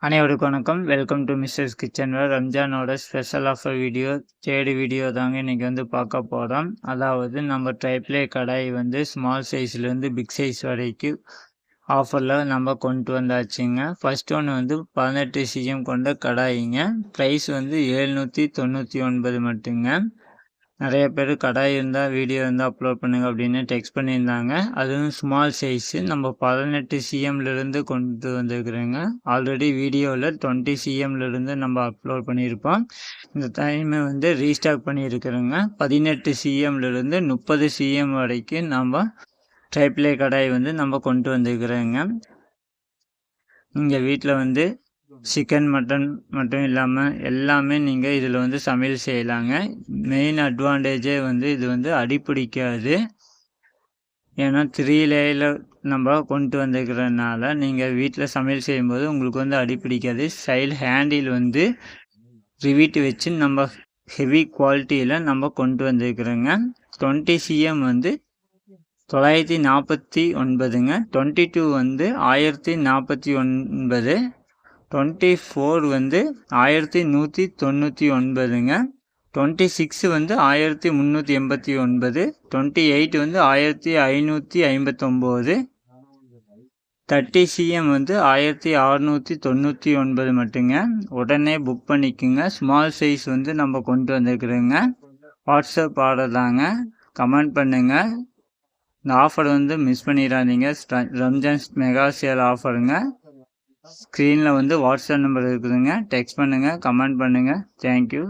அனைவருக்கும் வணக்கம். Welcome to misters kitchen ware. ரம்ஜானோட special offer video third video தாங்க இன்றைக்கி வந்து பார்க்க போகிறோம். அதாவது நம்ம ட்ரைப்ளே கடாய் வந்து ஸ்மால் சைஸ்லேருந்து பிக் சைஸ் வரைக்கும் ஆஃபரில் நம்ம கொண்டு வந்தாச்சுங்க. ஃபர்ஸ்ட் ஒன்று வந்து 18 சிஎம் கொண்ட கடாயிங்க. ப்ரைஸ் வந்து 799 மட்டுங்க. நிறைய பேர் கடாய் இருந்தால் வீடியோ இருந்தால் அப்லோட் பண்ணுங்கள் அப்படின்னு டெக்ஸ்ட் பண்ணியிருந்தாங்க. அதுவும் ஸ்மால் சைஸு நம்ம 18 சிஎம்லேருந்து கொண்டு வந்துருக்குறோங்க. ஆல்ரெடி வீடியோவில் 20 சிஎம்லேருந்து நம்ம அப்லோட் பண்ணியிருப்போம். இந்த டைமை வந்து ரீஸ்டாக் பண்ணியிருக்கிறோங்க. 18 சிஎம்லேருந்து 30 சிஎம் வரைக்கும் நம்ம ட்ரைப்ளே கடாய் வந்து நம்ம கொண்டு வந்துருக்குறோங்க. இங்கே வீட்டில் வந்து சிக்கன் மட்டன் மட்டும் இல்லாமல் எல்லாமே நீங்கள் இதில் வந்து சமையல் செய்யலாங்க. மெயின் அட்வான்டேஜே வந்து இது வந்து அடிப்பிடிக்காது. ஏன்னா 3 லேயரில் நம்ம கொண்டு வந்துக்கிறதுனால நீங்கள் வீட்டில் சமையல் செய்யும்போது உங்களுக்கு வந்து அடிப்பிடிக்காது. சைடு ஹேண்டில் வந்து ரிவீட் வச்சு நம்ம ஹெவி குவாலிட்டியில் நம்ம கொண்டு வந்துருக்குறோங்க. 20 சிஎம் வந்து 949ங்க. 22 வந்து 1049, 24 வந்து 1199ங்க. 26 வந்து 1389, 28 வந்து 1559, 30 சிஎம் வந்து 1699 மட்டுங்க. உடனே புக் பண்ணிக்கோங்க. ஸ்மால் சைஸ் வந்து நம்ம கொண்டு வந்துருக்குறோங்க. வாட்ஸ்அப் ஆர்டர் தாங்க. கமெண்ட் பண்ணுங்கள். இந்த ஆஃபர் வந்து மிஸ் பண்ணிடாதீங்க. ரம்ஜான் மெகா சேல் ஆஃபருங்க. ஸ்க்ரீனில் வந்து வாட்ஸ்அப் நம்பர் இருக்குதுங்க. டெக்ஸ்ட் பண்ணுங்கள், கமெண்ட் பண்ணுங்கள். தேங்க்யூ.